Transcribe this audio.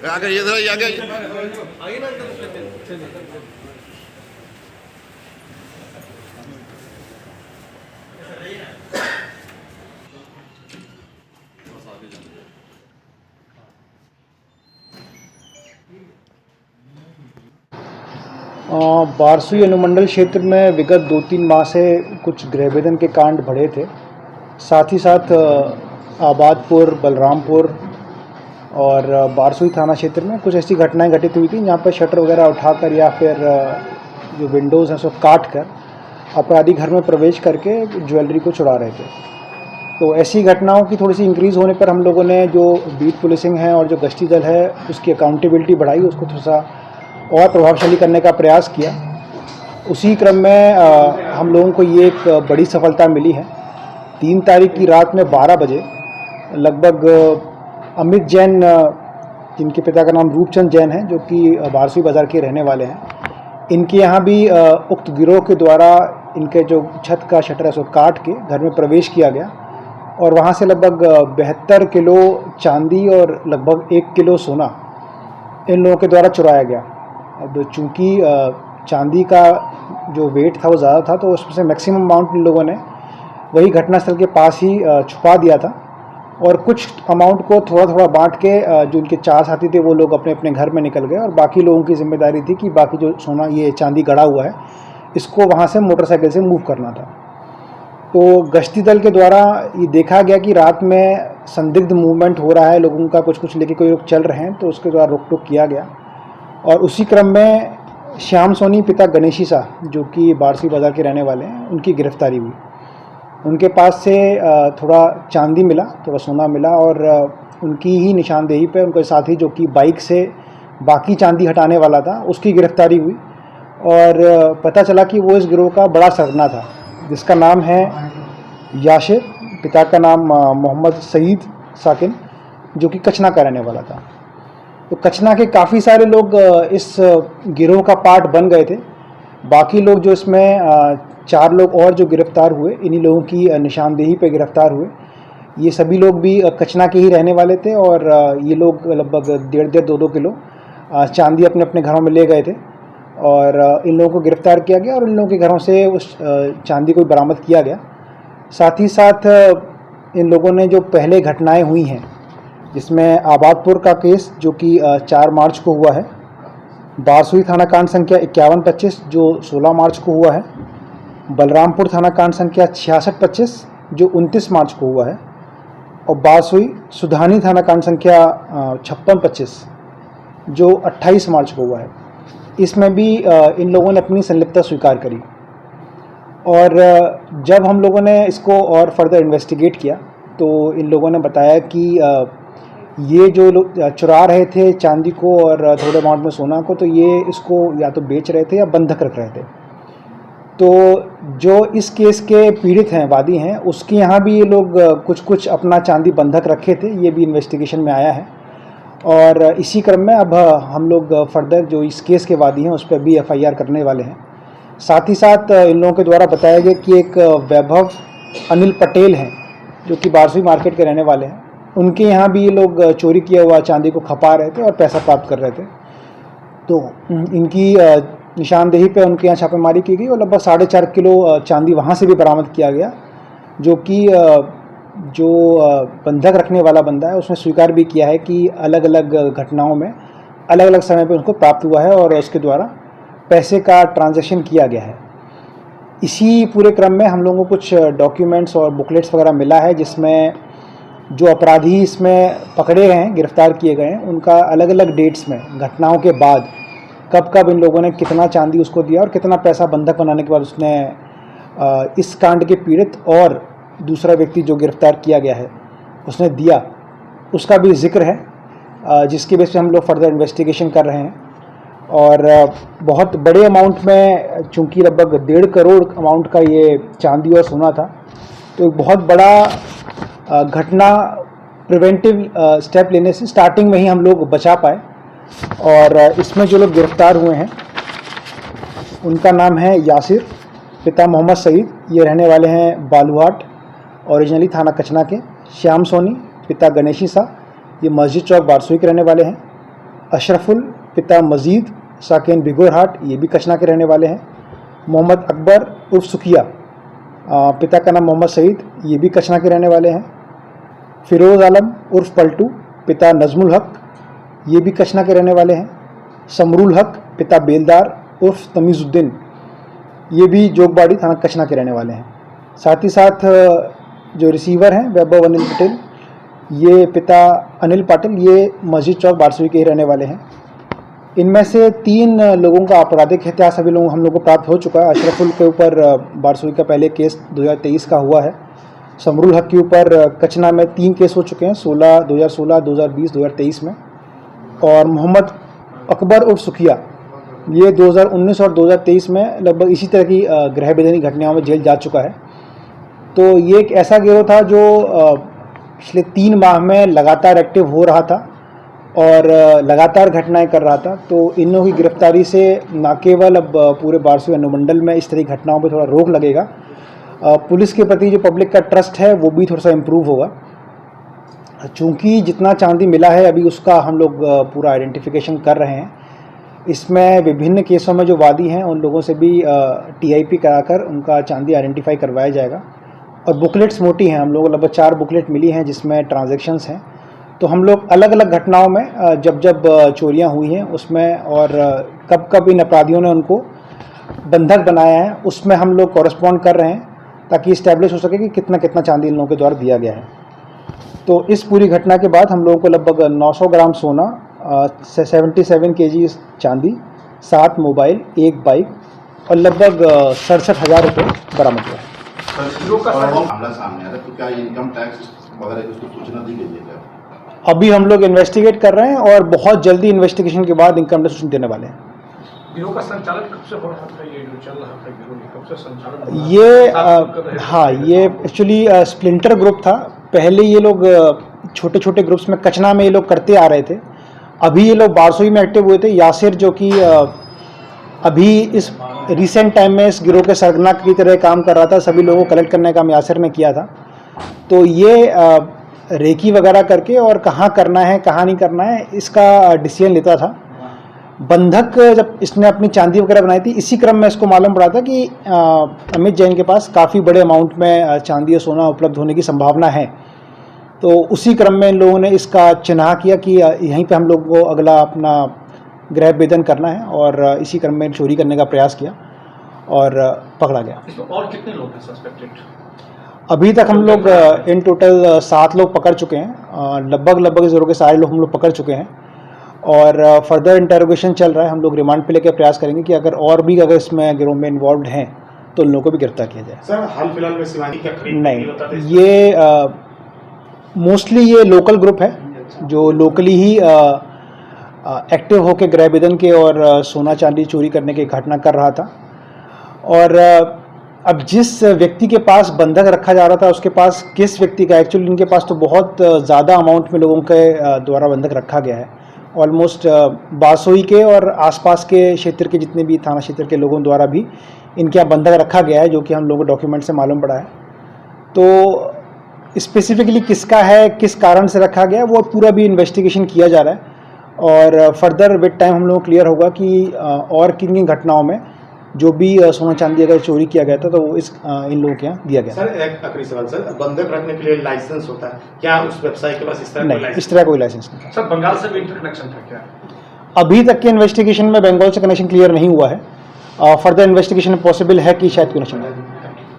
आगे ये जरा आगे बारसूई अनुमंडल क्षेत्र में विगत 2-3 माह से कुछ गृहभेदन के कांड बढ़े थे। साथ ही साथ आबादपुर, बलरामपुर और बारसूई थाना क्षेत्र में कुछ ऐसी घटनाएं घटित हुई थी जहां पर शटर वगैरह उठाकर या फिर जो विंडोज़ हैं उसको काट कर अपराधी घर में प्रवेश करके ज्वेलरी को चुरा रहे थे। तो ऐसी घटनाओं की थोड़ी सी इंक्रीज़ होने पर हम लोगों ने जो बीट पुलिसिंग है और जो गश्ती दल है उसकी अकाउंटेबिलिटी बढ़ाई, उसको थोड़ा सा और प्रभावशाली करने का प्रयास किया। उसी क्रम में हम लोगों को ये एक बड़ी सफलता मिली है। 3 तारीख की रात में 12 बजे लगभग अमित जैन, जिनके पिता का नाम रूपचंद जैन है, जो कि बारसूई बाज़ार के रहने वाले हैं, इनके यहाँ भी उक्त गिरोह के द्वारा इनके जो छत का शटर है उसको काट के घर में प्रवेश किया गया और वहाँ से लगभग 72 किलो चांदी और लगभग 1 किलो सोना इन लोगों के द्वारा चुराया गया। अब चूँकि चांदी का जो वेट था वो ज़्यादा था, तो उसमें से मैक्सिमम अमाउंट इन लोगों ने वही घटनास्थल के पास ही छुपा दिया था और कुछ अमाउंट को थोड़ा थोड़ा बांट के जो उनके 4 साथी थे वो लोग अपने अपने घर में निकल गए और बाकी लोगों की जिम्मेदारी थी कि बाकी जो सोना ये चांदी गड़ा हुआ है इसको वहाँ से मोटरसाइकिल से मूव करना था। तो गश्ती दल के द्वारा ये देखा गया कि रात में संदिग्ध मूवमेंट हो रहा है, लोगों का कुछ कुछ लेके कोई लोग चल रहे हैं, तो उसके द्वारा रोक टोक किया गया और उसी क्रम में श्याम सोनी पिता गणेशी शाह, जो कि बारसूई बाज़ार के रहने वाले हैं, उनकी गिरफ्तारी हुई। उनके पास से थोड़ा चांदी मिला, थोड़ा सोना मिला और उनकी ही निशानदेही पे उनके साथी जो कि बाइक से बाकी चांदी हटाने वाला था उसकी गिरफ्तारी हुई और पता चला कि वो इस गिरोह का बड़ा सरगना था, जिसका नाम है यासिर, पिता का नाम मोहम्मद सईद साकिन, जो कि कचना का रहने वाला था। तो कचना के काफ़ी सारे लोग इस गिरोह का पार्ट बन गए थे। बाकी लोग जो इसमें 4 लोग और जो गिरफ्तार हुए, इन्हीं लोगों की निशानदेही पे गिरफ्तार हुए। ये सभी लोग भी कचना के ही रहने वाले थे और ये लोग लगभग 1.5 2 किलो चांदी अपने अपने घरों में ले गए थे और इन लोगों को गिरफ्तार किया गया और इन लोगों के घरों से उस चांदी को बरामद किया गया। साथ ही साथ इन लोगों ने जो पहले घटनाएं हुई हैं, जिसमें आबादपुर का केस जो कि 4 मार्च को हुआ है, बारसूई थाना कांड संख्या 5125 जो 16 मार्च को हुआ है, बलरामपुर थाना कांड संख्या 6625 जो 29 मार्च को हुआ है और बारसूई सुधानी थाना कांड संख्या 5625 जो 28 मार्च को हुआ है। इसमें भी इन लोगों ने अपनी संलिप्तता स्वीकार करी और जब हम लोगों ने इसको और फर्दर इन्वेस्टिगेट किया तो इन लोगों ने बताया कि ये जो लोग चुरा रहे थे चांदी को और थोड़े अमाउंट में सोना को, तो ये इसको या तो बेच रहे थे या बंधक रख रहे थे। तो जो इस केस के पीड़ित हैं, वादी हैं, उसके यहाँ भी ये लोग कुछ कुछ अपना चांदी बंधक रखे थे, ये भी इन्वेस्टिगेशन में आया है और इसी क्रम में अब हम लोग फर्दर जो इस केस के वादी हैं उस पर भी FIR करने वाले हैं। साथ ही साथ इन लोगों के द्वारा बताया गया कि एक वैभव अनिल पटेल हैं, जो कि बारसूई मार्केट के रहने वाले हैं, उनके यहाँ भी ये लोग चोरी किया हुआ चांदी को खपा रहे थे और पैसा प्राप्त कर रहे थे। तो इनकी निशानदेही पे उनके यहाँ छापेमारी की गई और लगभग 4.5 किलो चांदी वहाँ से भी बरामद किया गया, जो कि जो बंधक रखने वाला बंदा है उसने स्वीकार भी किया है कि अलग अलग घटनाओं में अलग अलग समय पे उनको प्राप्त हुआ है और उसके द्वारा पैसे का ट्रांजैक्शन किया गया है। इसी पूरे क्रम में हम लोगों को कुछ डॉक्यूमेंट्स और बुकलेट्स वगैरह मिला है, जिसमें जो अपराधी इसमें पकड़े गए हैं, गिरफ्तार किए गए हैं, उनका अलग अलग डेट्स में घटनाओं के बाद कब कब इन लोगों ने कितना चांदी उसको दिया और कितना पैसा बंधक बनाने के बाद उसने इस कांड के पीड़ित और दूसरा व्यक्ति जो गिरफ्तार किया गया है उसने दिया, उसका भी जिक्र है, जिसकी वजह से हम लोग फर्दर इन्वेस्टिगेशन कर रहे हैं। और बहुत बड़े अमाउंट में, चूँकि लगभग 1.5 करोड़ अमाउंट का ये चांदी और सोना था, तो एक बहुत बड़ा घटना प्रिवेंटिव स्टेप लेने से स्टार्टिंग में ही हम लोग बचा पाए। और इसमें जो लोग गिरफ्तार हुए हैं उनका नाम है यासिर, पिता मोहम्मद सईद, ये रहने वाले हैं बालूहाट, ओरिजिनली थाना कचना के। श्याम सोनी, पिता गणेशी शाह, ये मस्जिद चौक बारसूई के रहने वाले हैं। अशरफुल पिता मजीद साकिन बिगोरहाट, ये भी कचना के रहने वाले हैं। मोहम्मद अकबर उर्फ सुखिया, पिता का नाम मोहम्मद सईद, ये भी कचना के रहने वाले हैं। फिरोज़ आलम उर्फ पलटू, पिता नज़मुल हक, ये भी कचना के रहने वाले हैं। समरुल हक पिता बेलदार उर्फ तमीज़ुद्दीन, ये भी जोगबाड़ी थाना कचना के रहने वाले हैं। साथ ही साथ जो रिसीवर हैं वैभव अनिल पटेल, ये पिता अनिल पाटिल, ये मस्जिद चौक बारसोई के ही रहने वाले हैं। इनमें से 3 लोगों का आपराधिक इतिहास अभी हम लोगों को प्राप्त हो चुका है। अशरफुल के ऊपर बारसोई का पहले केस 2023 का हुआ है। समरुल हक के ऊपर कचना में 3 केस हो चुके हैं, 2016, 2020, 2023 में। और मोहम्मद अकबर उर्फ सुखिया, ये 2019 और 2023 में लगभग इसी तरह की गृह बेदनी घटनाओं में जेल जा चुका है। तो ये एक ऐसा गिरोह था जो पिछले 3 माह में लगातार एक्टिव हो रहा था और लगातार घटनाएं कर रहा था। तो इन लोगों की गिरफ्तारी से न केवल अब पूरे बारसोई अनुमंडल में इस तरह की घटनाओं पर थोड़ा रोक लगेगा, पुलिस के प्रति जो पब्लिक का ट्रस्ट है वो भी थोड़ा सा इम्प्रूव होगा। चूँकि जितना चांदी मिला है अभी उसका हम लोग पूरा आइडेंटिफिकेशन कर रहे हैं। इसमें विभिन्न केसों में जो वादी हैं उन लोगों से भी TIP कराकर उनका चांदी आइडेंटिफाई करवाया जाएगा। और बुकलेट्स मोटी हैं, हम लोग लगभग 4 बुकलेट मिली हैं जिसमें ट्रांजैक्शंस हैं। तो हम लोग अलग अलग घटनाओं में जब चोरियां हुई हैं उसमें और कब कब इन अपराधियों ने उनको बंधक बनाया है उसमें हम लोग कॉरेस्पॉन्ड कर रहे हैं ताकि इस्टेब्लिश हो सके कि कितना कितना चांदी इन लोगों के द्वारा दिया गया है। तो इस पूरी घटना के बाद हम लोगों को लगभग 900 ग्राम सोना, 77 kg चांदी, 7 मोबाइल, 1 बाइक और लगभग 67,000 रुपये बरामद हुआ है। मामला सामने आया तो क्या इनकम टैक्स वगैरह की उसको सूचना दी गई है क्या? अभी हम लोग इन्वेस्टिगेट कर रहे हैं और बहुत जल्दी इन्वेस्टिगेशन के बाद इनकम टैक्स सूचना देने वाले हैं। गिरोह का संचालन कब से हो रहा था? ये जो चल रहा था गिरोह कब से संचालन? ये एक्चुअली स्प्लिंटर ग्रुप था। पहले ये लोग छोटे छोटे ग्रुप्स में कचना में ये लोग करते आ रहे थे। अभी ये लोग बारसोई में एक्टिव हुए थे। यासिर जो कि अभी इस रिसेंट टाइम में इस गिरोह के सरगना की तरह काम कर रहा था, सभी लोगों को कलेक्ट करने का काम यासिर ने किया था। तो ये रेकी वगैरह करके और कहाँ करना है कहाँ नहीं करना है इसका डिसीजन लेता था। बंधक जब इसने अपनी चांदी वगैरह बनाई थी इसी क्रम में इसको मालूम पड़ा था कि अमित जैन के पास काफ़ी बड़े अमाउंट में चांदी और सोना उपलब्ध होने की संभावना है। तो उसी क्रम में इन लोगों ने इसका चिन्ह किया कि यहीं पे हम लोग को अगला अपना गृह भेदन करना है और इसी क्रम में चोरी करने का प्रयास किया और पकड़ा गया। इसमें और कितने लोग हैं सस्पेक्टेड? अभी तक हम लोग इन टोटल 7 लोग पकड़ चुके हैं। लगभग इस गिरोह के सारे लोग हम लोग पकड़ चुके हैं और फर्दर इंटरोगेशन चल रहा है। हम लोग रिमांड पे लेकर प्रयास करेंगे कि अगर इसमें गिरोह में इन्वॉल्व हैं तो उन लोगों को भी गिरफ्तार किया जाए। सर, हाल फिलहाल में शिवानी का खरीद नहीं, ये मोस्टली ये लोकल ग्रुप है जो लोकली ही एक्टिव होकर गृह भेदन के और सोना चांदी चोरी करने की घटना कर रहा था। और अब जिस व्यक्ति के पास बंधक रखा जा रहा था उसके पास किस व्यक्ति का, एक्चुअली इनके पास तो बहुत ज़्यादा अमाउंट में लोगों के द्वारा बंधक रखा गया है। ऑलमोस्ट बारसोई के और आसपास के क्षेत्र के जितने भी थाना क्षेत्र के लोगों द्वारा भी इनके यहाँ बंधक रखा गया है, जो कि हम लोगों को डॉक्यूमेंट से मालूम पड़ा है। तो स्पेसिफिकली किसका है, किस कारण से रखा गया है, वो पूरा भी इन्वेस्टिगेशन किया जा रहा है और फर्दर विद टाइम हम लोगों को क्लियर होगा कि और किन किन घटनाओं में जो भी सोना चांदी अगर चोरी किया गया था तो वो इन लोगों के यहाँ दिया गया। सर, एक आखिरी सवाल सर, बंधक रखने के लिए लाइसेंस होता है क्या? उस व्यवसाय के पास इस तरह नहीं, इस तरह कोई लाइसेंस नहीं। सर, बंगाल से भी इंटरकनेक्शन था क्या? अभी तक के इन्वेस्टिगेशन में बंगाल से कनेक्शन क्लियर नहीं हुआ है। फर्दर इन्वेस्टिगेशन पॉसिबल है कि शायद कनेक्शन है।